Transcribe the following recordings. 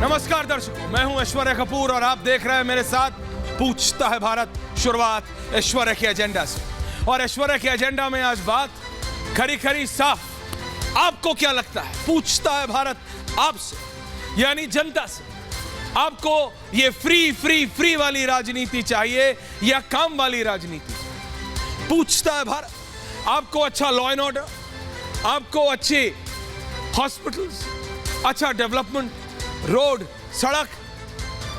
नमस्कार दर्शकों, मैं हूं ऐश्वर्या कपूर और आप देख रहे हैं मेरे साथ पूछता है भारत। शुरुआत ऐश्वर्या के एजेंडा से, और ऐश्वर्या के एजेंडा में आज बात खरी खरी साफ। आपको क्या लगता है? पूछता है भारत आपसे यानी जनता से, आपको ये फ्री फ्री फ्री वाली राजनीति चाहिए या काम वाली राजनीति? पूछता है भारत। आपको अच्छा लॉ एंड ऑर्डर, आपको अच्छे हॉस्पिटल्स, अच्छा डेवलपमेंट, रोड, सड़क,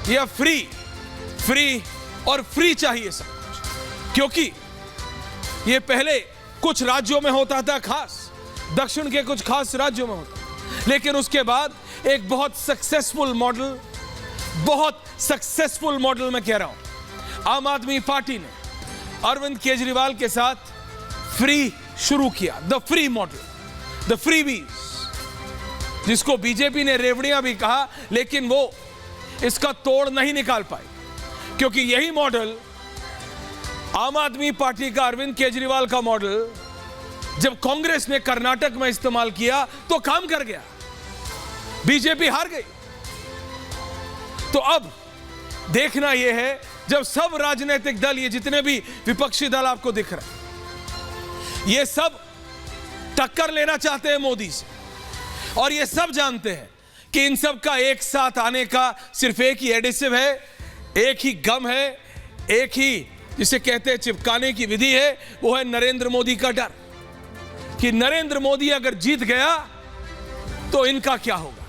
या फ्री फ्री और फ्री चाहिए सब कुछ? क्योंकि ये पहले कुछ राज्यों में होता था, खास दक्षिण के कुछ खास राज्यों में होता, लेकिन उसके बाद एक बहुत सक्सेसफुल मॉडल मैं कह रहा हूं, आम आदमी पार्टी ने अरविंद केजरीवाल के साथ फ्री शुरू किया। The free model, the freebies, जिसको बीजेपी ने रेवड़ियां भी कहा, लेकिन वो इसका तोड़ नहीं निकाल पाई, क्योंकि यही मॉडल आम आदमी पार्टी का, अरविंद केजरीवाल का मॉडल जब कांग्रेस ने कर्नाटक में इस्तेमाल किया तो काम कर गया, बीजेपी हार गई। तो अब देखना यह है, जब सब राजनीतिक दल, ये जितने भी विपक्षी दल आपको दिख रहे हैं, ये सब टक्कर लेना चाहते हैं मोदी से, और ये सब जानते हैं कि इन सब का एक साथ आने का सिर्फ एक ही एडिसिव है, एक ही गम है, एक ही जिसे कहते हैं चिपकाने की विधि है, वो है नरेंद्र मोदी का डर कि नरेंद्र मोदी अगर जीत गया तो इनका क्या होगा।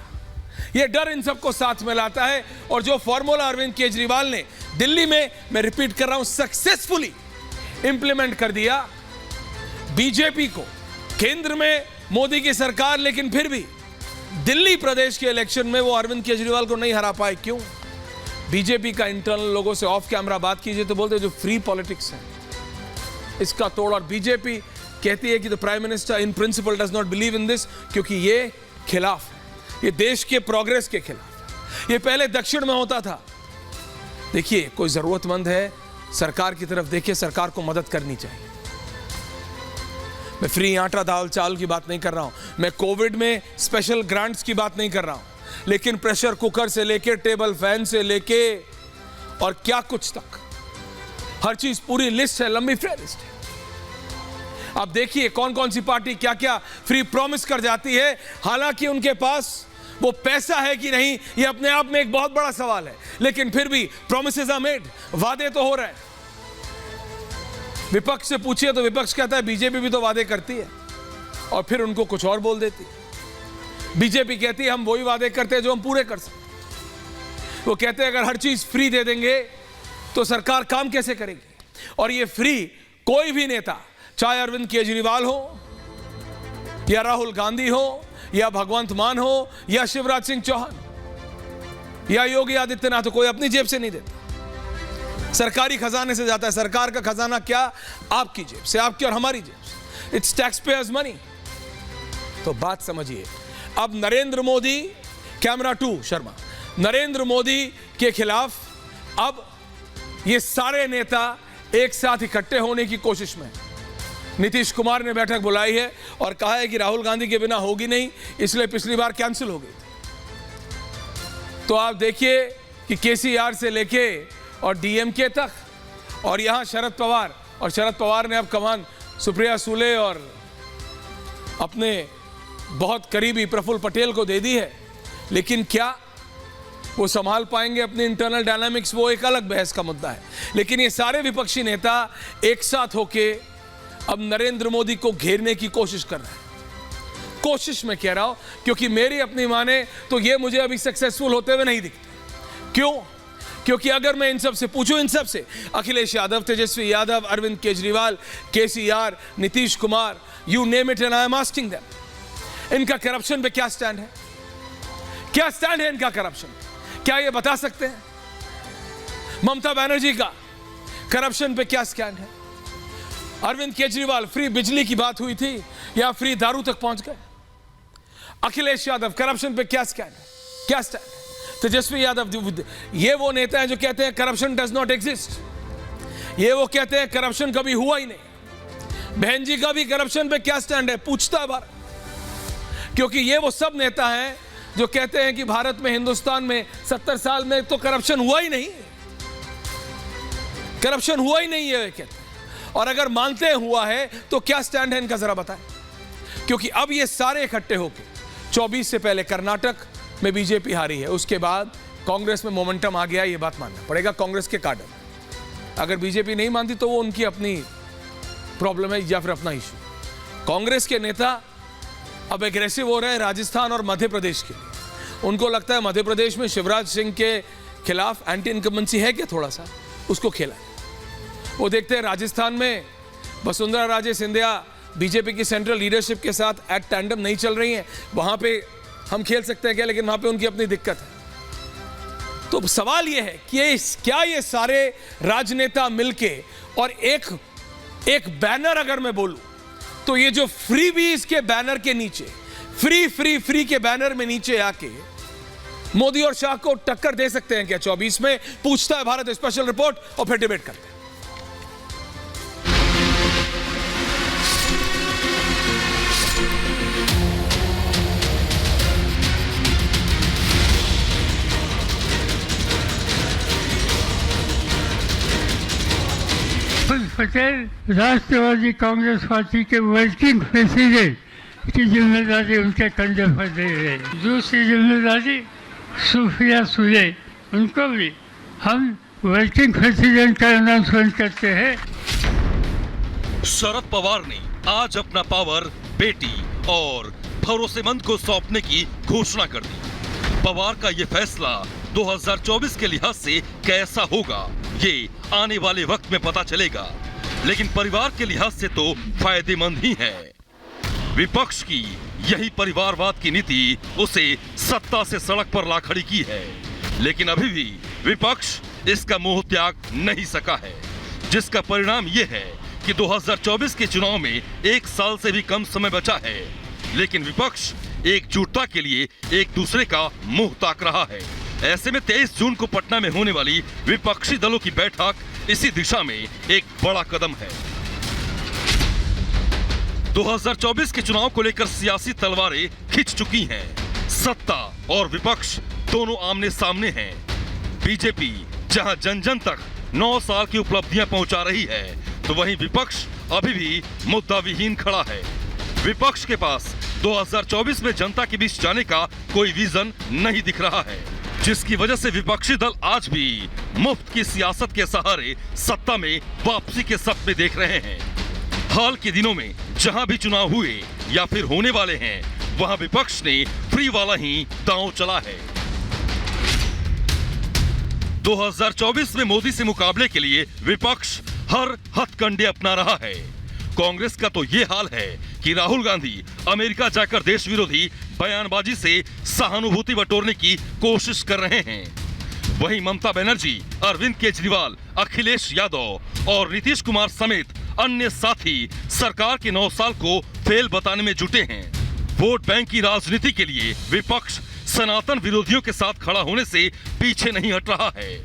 ये डर इन सबको साथ में लाता है, और जो फॉर्मूला अरविंद केजरीवाल ने दिल्ली में, मैं रिपीट कर रहा हूं, सक्सेसफुली इंप्लीमेंट कर दिया। बीजेपी को केंद्र में मोदी की सरकार, लेकिन फिर भी दिल्ली प्रदेश के इलेक्शन में वो अरविंद केजरीवाल को नहीं हरा पाए। क्यों? बीजेपी का इंटरनल लोगों से ऑफ कैमरा बात कीजिए तो बोलते हैं जो फ्री पॉलिटिक्स है इसका तोड़, और बीजेपी कहती है कि the prime minister in principle does not believe in this, क्योंकि ये खिलाफ है, ये देश के प्रोग्रेस के खिलाफ है। ये पहले दक्षिण में होता था। देखिए, कोई जरूरतमंद है, सरकार की तरफ देखिए, सरकार को मदद करनी चाहिए। मैं फ्री आटा दाल चावल की बात नहीं कर रहा हूं, मैं कोविड में स्पेशल ग्रांट्स की बात नहीं कर रहा हूं, लेकिन प्रेशर कुकर से लेके, टेबल फैन से लेके और क्या कुछ तक, हर चीज पूरी लिस्ट है, लंबी फेहरिस्त है। अब देखिए कौन कौन सी पार्टी क्या क्या फ्री प्रॉमिस कर जाती है, हालांकि उनके पास वो पैसा है कि नहीं, ये अपने आप में एक बहुत बड़ा सवाल है, लेकिन फिर भी प्रॉमिसेस आर मेड, वादे तो हो रहे हैं। विपक्ष से पूछिए तो विपक्ष कहता है बीजेपी भी तो वादे करती है, और फिर उनको कुछ और बोल देती है। बीजेपी कहती है हम वही वादे करते हैं जो हम पूरे कर सकते। वो कहते हैं अगर हर चीज फ्री दे देंगे तो सरकार काम कैसे करेगी। और ये फ्री कोई भी नेता, चाहे अरविंद केजरीवाल हो या राहुल गांधी हो या भगवंत मान हो या शिवराज सिंह चौहान या योगी आदित्यनाथ, कोई अपनी जेब से नहीं देता, सरकारी खजाने से जाता है। सरकार का खजाना क्या? आपकी जेब से, आपकी और हमारी जेब से। It's tax payers money. तो बात समझिए, अब नरेंद्र मोदी, कैमरा 2 शर्मा, नरेंद्र मोदी के खिलाफ अब ये सारे नेता एक साथ इकट्ठे होने की कोशिश में। नीतीश कुमार ने बैठक बुलाई है और कहा है कि राहुल गांधी के बिना होगी नहीं, इसलिए पिछली बार कैंसिल हो गई थी। तो आप देखिए कि केसीआर से लेके और डीएमके तक, और यहां शरद पवार, और शरद पवार ने अब कमान सुप्रिया सूले और अपने बहुत करीबी प्रफुल्ल पटेल को दे दी है, लेकिन क्या वो संभाल पाएंगे अपनी इंटरनल डायनामिक्स, वो एक अलग बहस का मुद्दा है। लेकिन ये सारे विपक्षी नेता एक साथ होके अब नरेंद्र मोदी को घेरने की कोशिश कर रहे हैं। कोशिश में कह रहा हूं, क्योंकि मेरी अपनी माने तो ये मुझे अभी सक्सेसफुल होते हुए नहीं दिखते। क्यों? क्योंकि अगर मैं इन सब से पूछूं, इन सब से, Akhilesh Yadav, Tejashwi Yadav, Arvind Kejriwal, KCR, Nitish Kumar, you name it, and I am asking them, इनका करप्शन पे क्या स्टैंड है? क्या स्टैंड है इनका करप्शन? क्या ये बता सकते हैं? ममता बनर्जी का करप्शन पे क्या स्टैंड है? अरविंद केजरीवाल, फ्री बिजली की बात हुई थी या फ्री दारू तक पहुंच गए? अखिलेश यादव, करप्शन पे क्या स्टैंड है? क्या स्टैंड है? तेजस्वी यादव, ये वो नेता हैं जो कहते हैं करप्शन डज नॉट एग्जिस्ट, ये वो कहते हैं करप्शन कभी हुआ ही नहीं। बहन जी का भी करप्शन पे क्या स्टैंड है? पूछता है भारत, क्योंकि ये वो सब नेता हैं जो कहते हैं कि भारत में, हिंदुस्तान में 70 साल में तो करप्शन हुआ ही नहीं, करप्शन हुआ ही नहीं है कहते हैं। और अगर मानते हैं हुआ है तो क्या स्टैंड है इनका, जरा बताएं। क्योंकि अब ये सारे इकट्ठे होकर 24 से पहले कर्नाटक में बीजेपी हारी है, उसके बाद कांग्रेस में मोमेंटम आ गया, ये बात मानना पड़ेगा कांग्रेस के काडर। अगर बीजेपी नहीं मानती तो वो उनकी अपनी प्रॉब्लम है या फिर अपना इशू। कांग्रेस के नेता अब एग्रेसिव हो रहे हैं राजस्थान और मध्य प्रदेश के लिए। उनको लगता है मध्य प्रदेश में शिवराज सिंह के खिलाफ एंटी इनकम्बेंसी है क्या, थोड़ा सा उसको खेला है। वो देखते हैं राजस्थान में वसुंधरा राजे सिंधिया बीजेपी की सेंट्रल लीडरशिप के साथ एट टैंडम नहीं चल रही हैं, वहां पे हम खेल सकते हैं क्या, लेकिन वहां पे उनकी अपनी दिक्कत है। तो सवाल यह है कि क्या ये सारे राजनेता मिलके और एक बैनर अगर मैं बोलूं तो ये जो फ्री बीज के बैनर के नीचे, फ्री फ्री फ्री के बैनर में नीचे आके मोदी और शाह को टक्कर दे सकते हैं क्या 24 में, पूछता है भारत स्पेशल रिपोर्ट और फिर डिबेट करते हैं। पटेल राष्ट्रवादी कांग्रेस पार्टी के वर्किंग प्रेसिडेंट की जिम्मेदारी उनके कंधे पर दे रहे। दूसरी जिम्मेदारी सुफिया सुले, उनको भी हम वर्किंग प्रेसिडेंट का अनाउंसमेंट करते हैं। शरद पवार ने आज अपना पावर बेटी और भरोसेमंद को सौंपने की घोषणा कर दी। पवार का ये फैसला 2024 के लिहाज से कैसा होगा, ये आने वाले वक्त में पता चलेगा, लेकिन परिवार के लिहाज से तो फायदेमंद ही है। विपक्ष की यही परिवारवाद की नीति उसे सत्ता से सड़क पर ला खड़ी की है, लेकिन अभी भी विपक्ष इसका मोह त्याग नहीं सका है, जिसका परिणाम यह है कि 2024 के चुनाव में 1 साल से भी कम समय बचा है, लेकिन विपक्ष एकजुटता के लिए एक दूसरे का मुंह ताक रहा है। ऐसे में 23 जून को पटना में होने वाली विपक्षी दलों की बैठक इसी दिशा में एक बड़ा कदम है। 2024 के चुनाव को लेकर सियासी तलवारें खिंच चुकी हैं। सत्ता और विपक्ष दोनों आमने सामने हैं। बीजेपी जहां जन जन तक 9 साल की उपलब्धियां पहुंचा रही है, तो वहीं विपक्ष अभी भी मुद्दा विहीन खड़ा है। विपक्ष के पास 2024 में जनता के बीच जाने का कोई विजन नहीं दिख रहा है, जिसकी वजह से विपक्षी दल आज भी मुफ्त की सियासत के सहारे सत्ता में वापसी के सपने देख रहे हैं। हाल के दिनों में जहां भी चुनाव हुए या फिर होने वाले हैं, वहां विपक्ष ने फ्री वाला ही दांव चला है। 2024 में मोदी से मुकाबले के लिए विपक्ष हर हथकंडे अपना रहा है। कांग्रेस का तो ये हाल है कि राहुल गांधी अमेरिका जाकर देश विरोधी बयानबाजी से सहानुभूति बटोरने की कोशिश कर रहे हैं। वहीं ममता बनर्जी, अरविंद केजरीवाल, अखिलेश यादव और नीतीश कुमार समेत अन्य साथी सरकार के 9 साल को फेल बताने में जुटे हैं। वोट बैंक की राजनीति के लिए विपक्ष सनातन विरोधियों के साथ खड़ा होने से पीछे नहीं हट रहा है।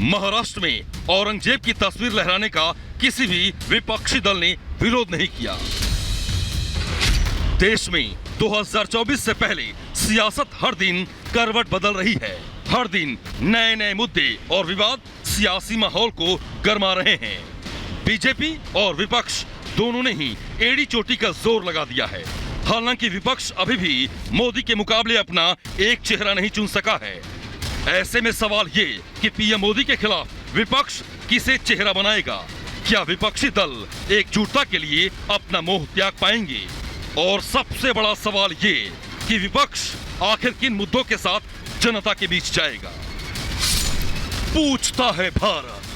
महाराष्ट्र में औरंगजेब की तस्वीर लहराने का किसी भी विपक्षी दल ने विरोध नहीं किया। देश में 2024 से पहले सियासत हर दिन करवट बदल रही है। हर दिन नए नए मुद्दे और विवाद सियासी माहौल को गरमा रहे हैं। बीजेपी और विपक्ष दोनों ने ही एड़ी चोटी का जोर लगा दिया है। हालांकि विपक्ष अभी भी मोदी के मुकाबले अपना एक चेहरा नहीं चुन सका है। ऐसे में सवाल ये कि पीएम मोदी के खिलाफ विपक्ष किसे चेहरा बनाएगा? क्या विपक्षी दल एकजुटता के लिए अपना मोह त्याग पाएंगे? और सबसे बड़ा सवाल ये कि विपक्ष आखिर किन मुद्दों के साथ जनता के बीच जाएगा? पूछता है भारत।